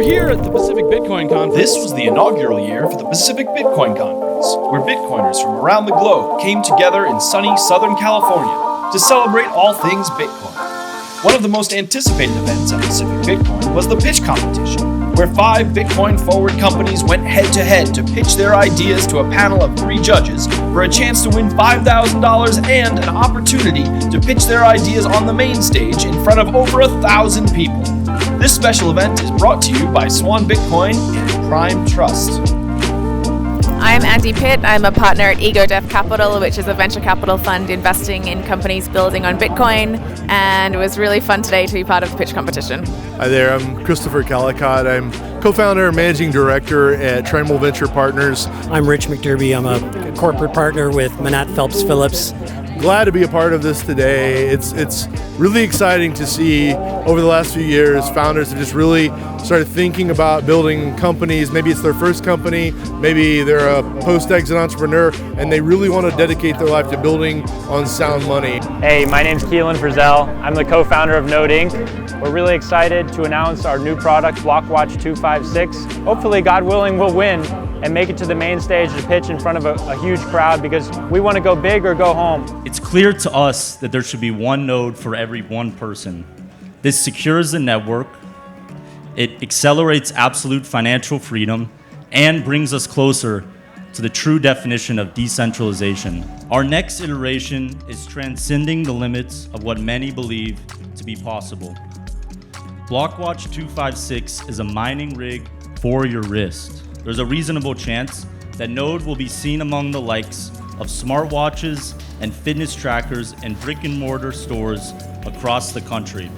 We're here at the Pacific Bitcoin Conference. This was the inaugural year for the Pacific Bitcoin Conference, where Bitcoiners from around the globe came together in sunny Southern California to celebrate all things Bitcoin. One of the most anticipated events at Pacific Bitcoin was the pitch competition, where 5 Bitcoin-forward companies went head-to-head to pitch their ideas to a panel of 3 judges for a chance to win $5,000 and an opportunity to pitch their ideas on the main stage in front of over 1,000 people. This special event is brought to you by Swan Bitcoin and Prime Trust. I'm Andy Pitt. I'm a partner at Ego Dev Capital, which is a venture capital fund investing in companies building on Bitcoin, and it was really fun today to be part of the pitch competition. Hi there, I'm Christopher Calicott. I'm co-founder and managing director at Trammell Venture Partners. I'm Rich McDerby. I'm a corporate partner with Manat Phelps Phillips. Glad to be a part of this today. It's really exciting to see over the last few years founders have just really started thinking about building companies. Maybe it's their first company, maybe they're a post-exit entrepreneur, and they really want to dedicate their life to building on sound money. Hey, my name's Keelan Frizzell. I'm the co-founder of Node Inc. We're really excited to announce our new product, BlockWatch 256. Hopefully, God willing, we'll win and make it to the main stage to pitch in front of a huge crowd, because we want to go big or go home. It's clear to us that there should be one node for every one person. This secures the network, it accelerates absolute financial freedom, and brings us closer to the true definition of decentralization. Our next iteration is transcending the limits of what many believe to be possible. BlockWatch 256 is a mining rig for your wrist. There's a reasonable chance that Node will be seen among the likes of smartwatches and fitness trackers in brick-and-mortar stores across the country.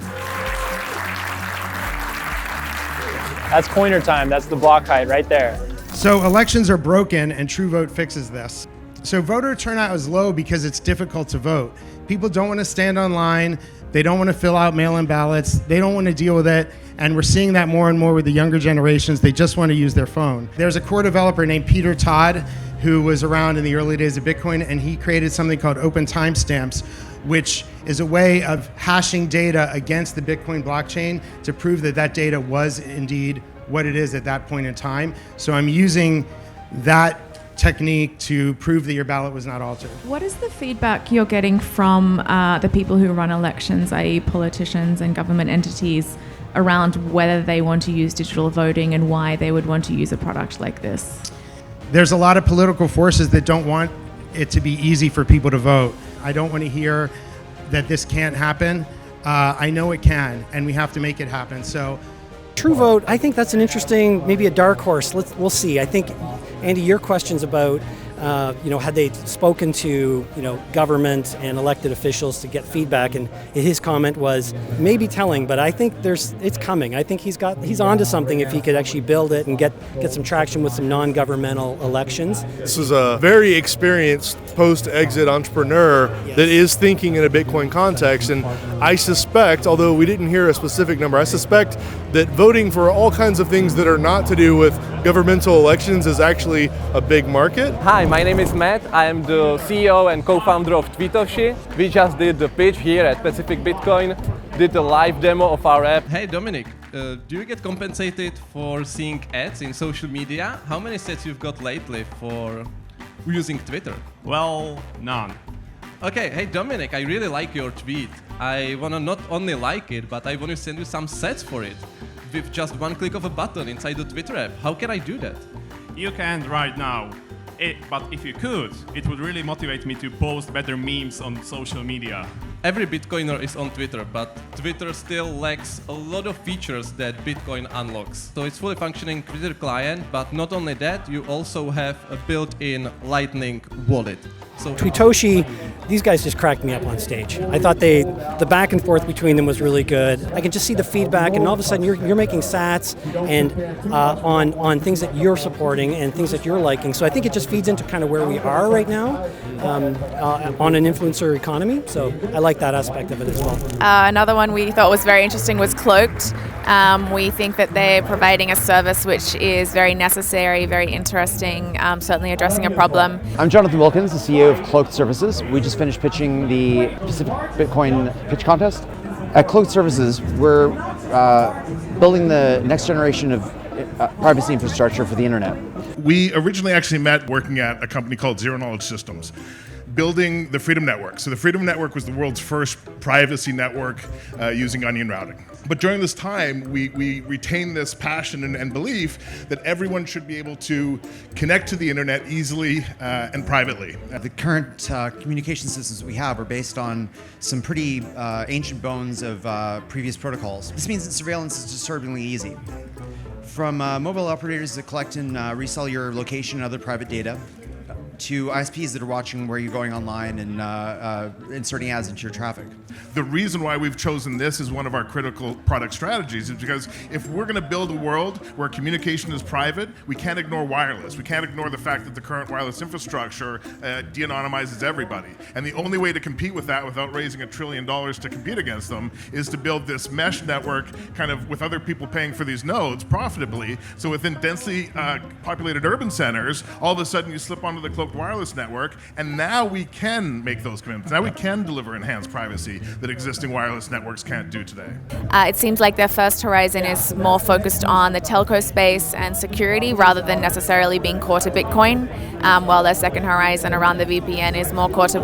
That's coiner time. That's the block height right there. So elections are broken and TrueVote fixes this. So voter turnout is low because it's difficult to vote. People don't want to stand online. They don't want to fill out mail-in ballots. They don't want to deal with it. And we're seeing that more and more with the younger generations. They just want to use their phone. There's a core developer named Peter Todd who was around in the early days of Bitcoin, and he created something called open timestamps, which is a way of hashing data against the Bitcoin blockchain to prove that that data was indeed what it is at that point in time. So I'm using that technique to prove that your ballot was not altered. What is the feedback you're getting from the people who run elections, i.e. politicians and government entities, around whether they want to use digital voting and why they would want to use a product like this? There's a lot of political forces that don't want it to be easy for people to vote. I don't want to hear that this can't happen. I know it can, and we have to make it happen. So, TrueVote, I think that's an interesting, maybe a dark horse. We'll see. I think, Andy, your questions about had they spoken to government and elected officials to get feedback, and his comment was maybe telling, but I think it's coming. I think he's onto something if he could actually build it and get some traction with some non-governmental elections. This is a very experienced post-exit entrepreneur that is thinking in a Bitcoin context, and I suspect, although we didn't hear a specific number, I suspect that voting for all kinds of things that are not to do with governmental elections is actually a big market. Hi, my name is Matt. I am the CEO and co-founder of Twitoshi. We just did the pitch here at Pacific Bitcoin, did a live demo of our app. Hey Dominic, do you get compensated for seeing ads in social media? How many sets you've got lately for using Twitter? Well, none. Okay, hey Dominic, I really like your tweet. I wanna not only like it, but I want to send you some sets for it with just one click of a button inside the Twitter app. How can I do that? You can't right now. But if you could, it would really motivate me to post better memes on social media. Every Bitcoiner is on Twitter, but Twitter still lacks a lot of features that Bitcoin unlocks. So it's fully functioning Twitter client, but not only that, you also have a built-in Lightning wallet. So Twitoshi, these guys just cracked me up on stage. I thought the back and forth between them was really good. I can just see the feedback, and all of a sudden you're making sats and on things that you're supporting and things that you're liking. So I think it just feeds into kind of where we are right now on an influencer economy. So I like that aspect of it as well. Another one we thought was very interesting was Cloaked. We think that they're providing a service which is very necessary, very interesting, certainly addressing a problem. I'm Jonathan Wilkins, the CEO of Cloaked Services. We just finished pitching the Pacific Bitcoin pitch contest. At Cloaked Services, we're building the next generation of privacy infrastructure for the internet. We originally actually met working at a company called Zero Knowledge Systems, building the Freedom Network. So the Freedom Network was the world's first privacy network using onion routing. But during this time, we retained this passion and belief that everyone should be able to connect to the internet easily and privately. The current communication systems we have are based on some pretty ancient bones of previous protocols. This means that surveillance is disturbingly easy. From mobile operators that collect and resell your location and other private data, to ISPs that are watching where you're going online and inserting ads into your traffic. The reason why we've chosen this as one of our critical product strategies is because if we're going to build a world where communication is private, we can't ignore wireless. We can't ignore the fact that the current wireless infrastructure de-anonymizes everybody. And the only way to compete with that without raising $1 trillion to compete against them is to build this mesh network kind of with other people paying for these nodes profitably. So within densely populated urban centers, all of a sudden you slip onto the Cloaked wireless network, and now we can make those commitments. Now we can deliver enhanced privacy that existing wireless networks can't do today. It seems like their first horizon is more focused on the telco space and security rather than necessarily being core to Bitcoin, while their second horizon around the VPN is more core to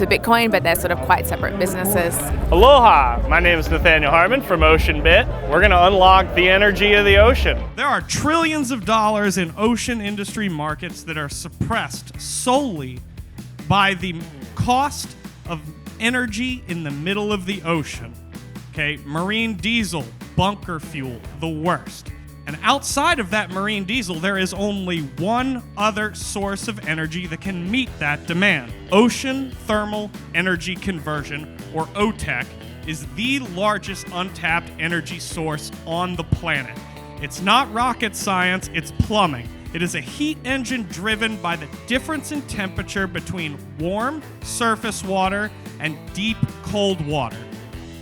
Bitcoin, but they're sort of quite separate businesses. Aloha! My name is Nathaniel Harmon from OceanBit. We're going to unlock the energy of the ocean. There are trillions of dollars in ocean industry markets that are suppressed solely by the cost of energy in the middle of the ocean. Okay, marine diesel, bunker fuel, the worst. And outside of that marine diesel, there is only one other source of energy that can meet that demand. Ocean Thermal Energy Conversion, or OTEC, is the largest untapped energy source on the planet. It's not rocket science, it's plumbing. It is a heat engine driven by the difference in temperature between warm surface water and deep cold water.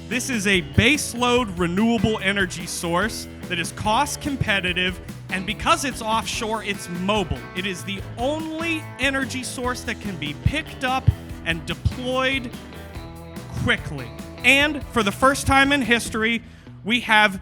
This is a baseload renewable energy source that is cost competitive, and because it's offshore, it's mobile. It is the only energy source that can be picked up and deployed quickly. And for the first time in history, we have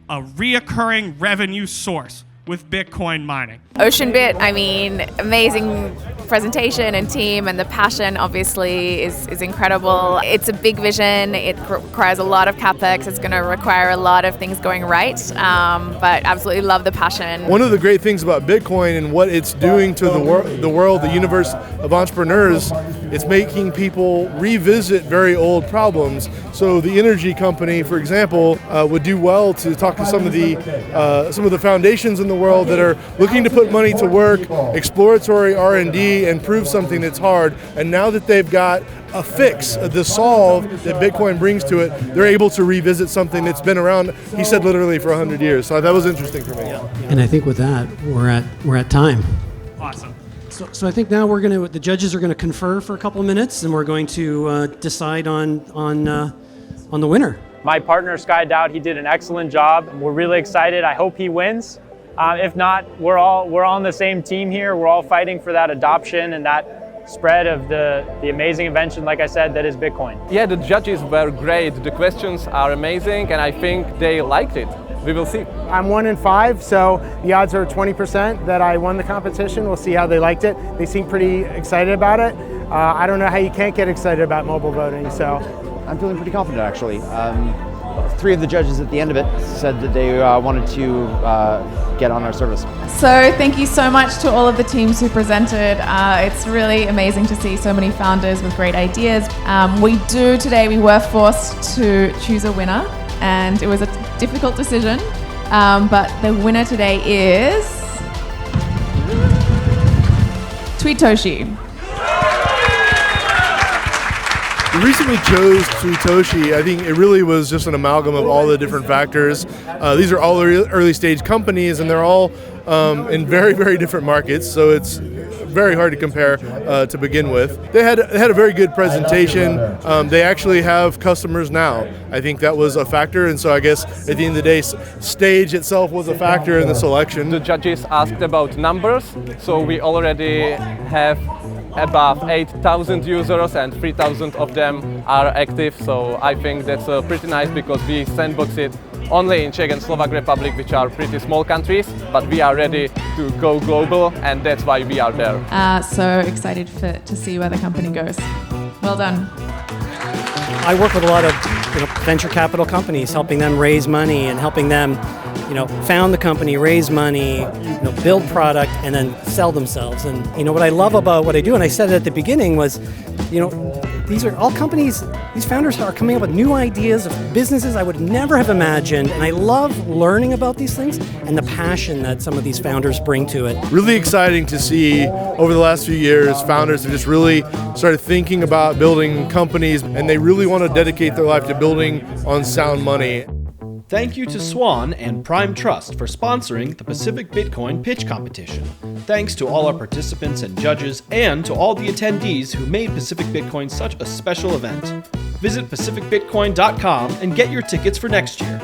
a reoccurring revenue source with Bitcoin mining. OceanBit, I mean, amazing presentation and team, and the passion obviously is incredible. It's a big vision. It requires a lot of capex. It's going to require a lot of things going right, but absolutely love the passion. One of the great things about Bitcoin and what it's doing to the world, the universe of entrepreneurs, it's making people revisit very old problems. So the energy company, for example, would do well to talk to some of the foundations in the world that are looking to put money to work, exploratory R&D, and prove something that's hard. And now that they've got a fix, the solve that Bitcoin brings to it, they're able to revisit something that's been around, he said, literally for 100 years. So that was interesting for me. And I think with that, we're at time. Awesome. So I think now the judges are going to confer for a couple of minutes, and we're going to decide on the winner. My partner, Sky Dowd, he did an excellent job. We're really excited. I hope he wins. If not, we're on the same team here. We're all fighting for that adoption and that spread of the amazing invention, like I said, that is Bitcoin. Yeah, the judges were great. The questions are amazing, and I think they liked it. We will see. I'm 1 in 5, so the odds are 20% that I won the competition. We'll see how they liked it. They seem pretty excited about it. I don't know how you can't get excited about mobile voting, so. I'm feeling pretty confident, actually. 3 of the judges at the end of it said that they wanted to get on our service. So thank you so much to all of the teams who presented. It's really amazing to see so many founders with great ideas. We were forced to choose a winner, and it was a difficult decision, but the winner today is Twitoshi. We recently chose Twitoshi. I think it really was just an amalgam of all the different factors. These are all early stage companies, and they're all in very, very different markets, so it's very hard to compare to begin with. They had a very good presentation. They actually have customers now. I think that was a factor, and so I guess at the end of the day, stage itself was a factor in the selection. The judges asked about numbers, so we already have above 8,000 users and 3,000 of them are active, so I think that's pretty nice because we sandbox it only in Czech and Slovak Republic, which are pretty small countries, but we are ready to go global, and that's why we are there. So excited to see where the company goes. Well done. I work with a lot of venture capital companies, helping them raise money and helping them found the company, raise money, build product, and then sell themselves. And what I love about what I do, and I said it at the beginning, was these are all companies, these founders are coming up with new ideas of businesses I would never have imagined, and I love learning about these things and the passion that some of these founders bring to it. Really exciting to see over the last few years, founders have just really started thinking about building companies, and they really want to dedicate their life to building on sound money. Thank you to Swan and Prime Trust for sponsoring the Pacific Bitcoin Pitch Competition. Thanks to all our participants and judges, and to all the attendees who made Pacific Bitcoin such a special event. Visit pacificbitcoin.com and get your tickets for next year.